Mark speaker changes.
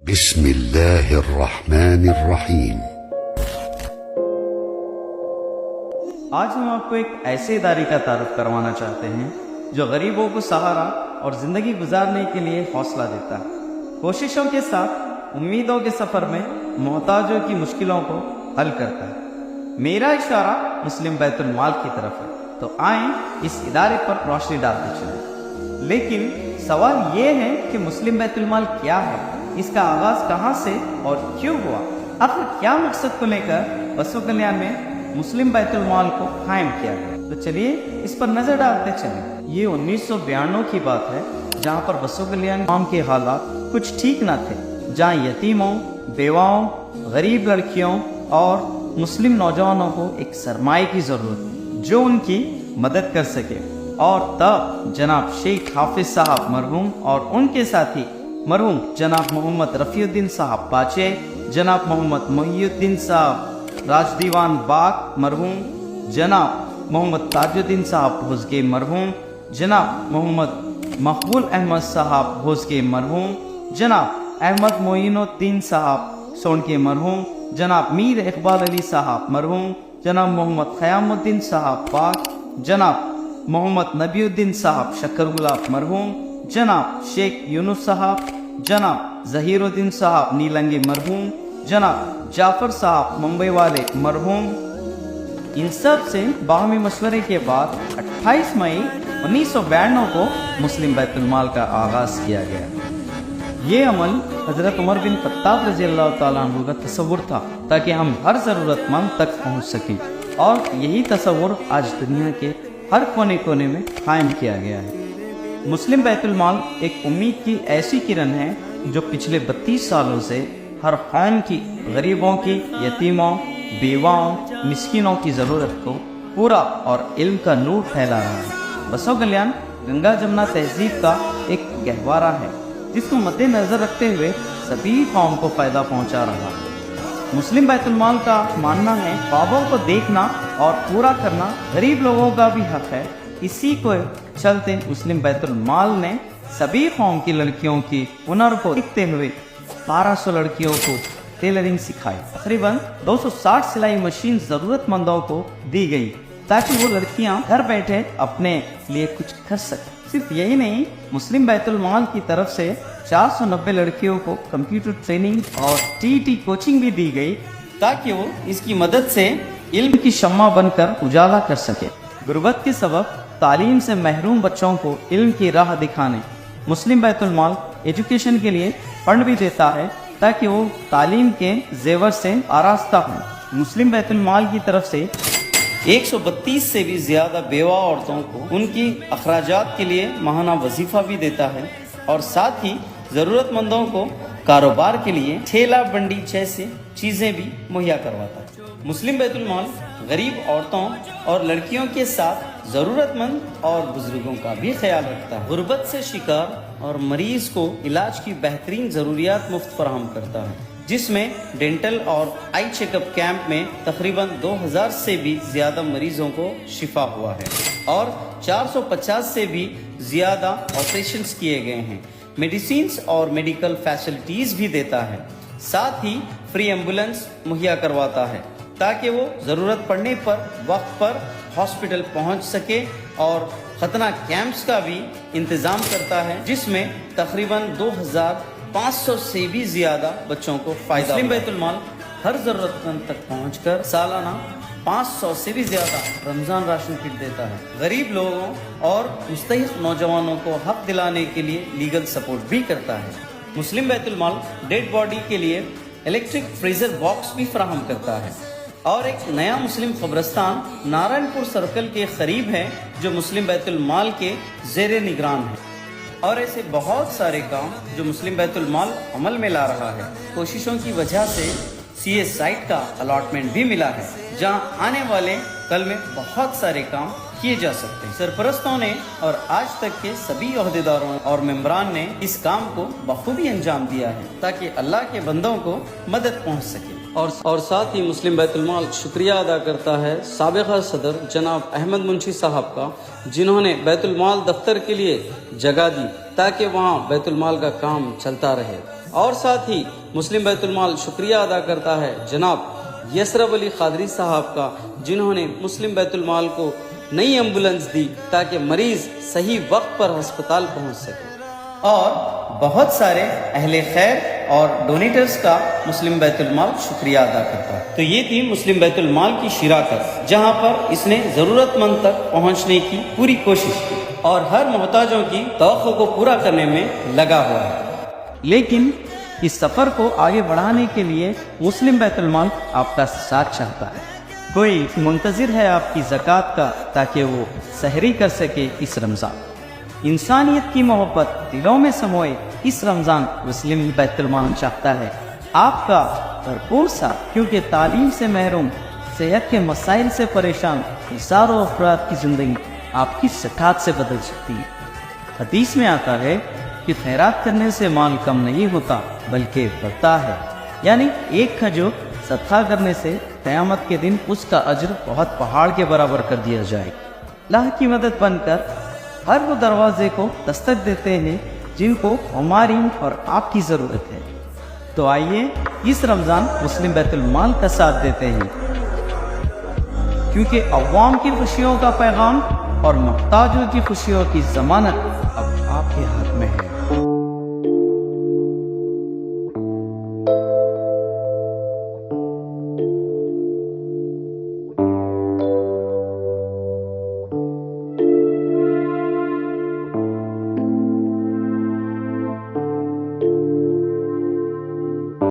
Speaker 1: بسم اللہ الرحمن الرحیم۔
Speaker 2: آج ہم آپ کو ایک ایسے ادارے کا تعارف کروانا چاہتے ہیں جو غریبوں کو سہارا اور زندگی گزارنے کے لیے حوصلہ دیتا ہے، کوششوں کے ساتھ امیدوں کے سفر میں محتاجوں کی مشکلوں کو حل کرتا ہے۔ میرا اشارہ مسلم بیت المال کی طرف ہے، تو آئیں اس ادارے پر روشنی ڈالتے چلیں۔ لیکن سوال یہ ہے کہ مسلم بیت المال کیا ہے، اس کا آغاز کہاں سے اور کیوں ہوا، آخر کیا مقصد کو لے کر بسو کلیان میں مسلم بیت المال کو قائم کیا گیا۔ تو چلیے اس پر نظر ڈالتے چلیں۔ یہ 1992 کی بات ہے، جہاں پر بسو کلیان قوم کے حالات کچھ ٹھیک نہ تھے، جہاں یتیموں، بیواؤں، غریب لڑکیوں اور مسلم نوجوانوں کو ایک سرمایہ کی ضرورت تھی جو ان کی مدد کر سکے، اور تب جناب شیخ حافظ صاحب مرحوم اور ان کے ساتھی مرحوم جناب محمد رفیع الدین صاحب پاچے، جناب محمد محی الدین صاحب راج دیوان باغ مرحوم، جناب محمد تاج الدین صاحب بھوزگے مرحوم، جناب محمد مقبول احمد صاحب بھوزگے مرحوم، جناب احمد معین الدین صاحب سونکے مرحوم، جناب میر اقبال علی صاحب مرحوم، جناب محمد خیام الدین صاحب باغ، جناب محمد نبی الدین صاحب شکر گلاب مرحوم، جناب شیخ یونس صاحب، جناب ظہیر الدین صاحب نیلنگی مرحوم، جناب جعفر صاحب ممبئی والے مرحوم۔ ان سب سے باہمی مشورے کے بعد 28 مئی 1992 کو مسلم بیت المال کا آغاز کیا گیا۔ یہ عمل حضرت عمر بن خطاب رضی اللہ تعالیٰ عنہ کا تصور تھا تاکہ ہم ہر ضرورت مند تک پہنچ سکیں، اور یہی تصور آج دنیا کے ہر کونے کونے میں قائم کیا گیا ہے۔ مسلم بیت المال ایک امید کی ایسی کرن ہے جو پچھلے 32 سالوں سے ہر قوم کی، غریبوں کی، یتیموں، بیواؤں، مسکینوں کی ضرورت کو پورا اور علم کا نور پھیلا رہا ہے۔ بسو کلیان گنگا جمنا تہذیب کا ایک گہوارہ ہے جس کو مد نظر رکھتے ہوئے سبھی قوم کو فائدہ پہنچا رہا ہے۔ مسلم بیت المال کا ماننا ہے خوابوں کو دیکھنا اور پورا کرنا غریب لوگوں کا بھی حق ہے۔ اسی کو چلتے مسلم بیت المال نے سبھی قوم کی لڑکیوں کی ہنر کو دیکھتے ہوئے 1200 لڑکیوں کو ٹیلرنگ سکھائی۔ تقریباً 260 سلائی مشین ضرورت مندوں کو دی گئی تاکہ وہ لڑکیاں گھر بیٹھے اپنے لیے کچھ کر سکیں۔ صرف یہی نہیں، مسلم بیت المال کی طرف سے 490 لڑکیوں کو کمپیوٹر ٹریننگ اور ٹی کوچنگ بھی دی گئی تاکہ وہ اس کی مدد سے علم کی شمع بن کر اجالا کر سکے۔ غربت کے سبب تعلیم سے محروم بچوں کو علم کی راہ دکھانے مسلم بیت المال ایجوکیشن کے لیے فنڈ بھی دیتا ہے تاکہ وہ تعلیم کے زیور سے آراستہ ہوں۔ مسلم بیت المال کی طرف سے 132 سے بھی زیادہ بیوہ عورتوں کو ان کی اخراجات کے لیے ماہانہ وظیفہ بھی دیتا ہے، اور ساتھ ہی ضرورت مندوں کو کاروبار کے لیے ٹھیلا بنڈی جیسے چیزیں بھی مہیا کرواتا ہے۔ مسلم بیت المال غریب عورتوں اور لڑکیوں کے ساتھ ضرورت مند اور بزرگوں کا بھی خیال رکھتا ہے۔ غربت سے شکار اور مریض کو علاج کی بہترین ضروریات مفت فراہم کرتا ہے، جس میں ڈینٹل اور آئی چیک اپ کیمپ میں تقریباً 2000 سے بھی زیادہ مریضوں کو شفا ہوا ہے، اور 450 سے بھی زیادہ آپریشنز کیے گئے ہیں۔ میڈیسینز اور میڈیکل فیسلٹیز بھی دیتا ہے، ساتھ ہی فری ایمبولینس مہیا کرواتا ہے تاکہ وہ ضرورت پڑنے پر وقت پر ہاسپٹل پہنچ سکے، اور ختنہ کیمپس کا بھی انتظام کرتا ہے جس میں تقریباً 2500 سے بھی زیادہ بچوں کو فائدہ۔ مسلم بیت المال ہر ضرورت مند تک پہنچ کر سالانہ 500 سے بھی زیادہ رمضان راشن کٹ دیتا ہے۔ غریب لوگوں اور مستحق نوجوانوں کو حق دلانے کے لیے لیگل سپورٹ بھی کرتا ہے۔ مسلم بیت المال ڈیڈ باڈی کے لیے الیکٹرک فریزر باکس بھی فراہم کرتا ہے، اور ایک نیا مسلم قبرستان نارائن پور سرکل کے قریب ہے جو مسلم بیت المال کے زیر نگران ہے، اور ایسے بہت سارے کام جو مسلم بیت المال عمل میں لا رہا ہے۔ کوششوں کی وجہ سے سی اے سائٹ کا الاٹمنٹ بھی ملا ہے جہاں آنے والے کل میں بہت سارے کام کیے جا سکتے ہیں۔ سرپرستوں نے اور آج تک کے سبھی عہدیداروں اور ممبران نے اس کام کو بخوبی انجام دیا ہے تاکہ اللہ کے بندوں کو مدد پہنچ سکے۔ اور ساتھ ہی مسلم بیت المال شکریہ ادا کرتا ہے سابقہ صدر جناب احمد منشی صاحب کا، جنہوں نے بیت المال دفتر کے لیے جگہ دی تاکہ وہاں بیت المال کا کام چلتا رہے، اور ساتھ ہی مسلم بیت المال شکریہ ادا کرتا ہے جناب یسرب علی قادری صاحب کا، جنہوں نے مسلم بیت المال کو نئی ایمبولنس دی تاکہ مریض صحیح وقت پر ہسپتال پہنچ سکے، اور بہت سارے اہل خیر اور ڈونیٹرز کا مسلم بیت المال شکریہ ادا کرتا ہے۔ تو یہ تھی مسلم بیت المال کی شراکت، جہاں پر اس نے ضرورت مند تک پہنچنے کی پوری کوشش کی اور ہر محتاجوں کی توقع کو پورا کرنے میں لگا ہوا ہے۔ لیکن اس سفر کو آگے بڑھانے کے لیے مسلم بیت المال آپ کا ساتھ چاہتا ہے۔ کوئی منتظر ہے آپ کی زکوٰۃ کا تاکہ وہ سحری کر سکے اس رمضان۔ انسانیت کی محبت دلوں میں سموئے اس رمضان مسلم بیت المال چاہتا ہے آپ کا بھرپور ساتھ، کیونکہ تعلیم سے محروم، صحت کے مسائل سے پریشان ہزاروں افراد کی زندگی آپ کی ستاعت سے بدل سکتی ہے۔ حدیث میں آتا ہے کہ خیرات کرنے سے مال کم نہیں ہوتا بلکہ بڑھتا ہے، یعنی ایک کھجور صدقہ کرنے سے قیامت کے دن اس کا اجر بہت پہاڑ کے برابر کر دیا جائے۔ اللہ کی مدد بن کر ہر وہ دروازے کو دستک دیتے ہیں جن کو ہماری اور آپ کی ضرورت ہے۔ تو آئیے اس رمضان مسلم بیت المال کا ساتھ دیتے ہیں، کیونکہ عوام کی خوشیوں کا پیغام اور محتاجوں کی خوشیوں کی ضمانت اب آپ کے ہاتھ میں ہے۔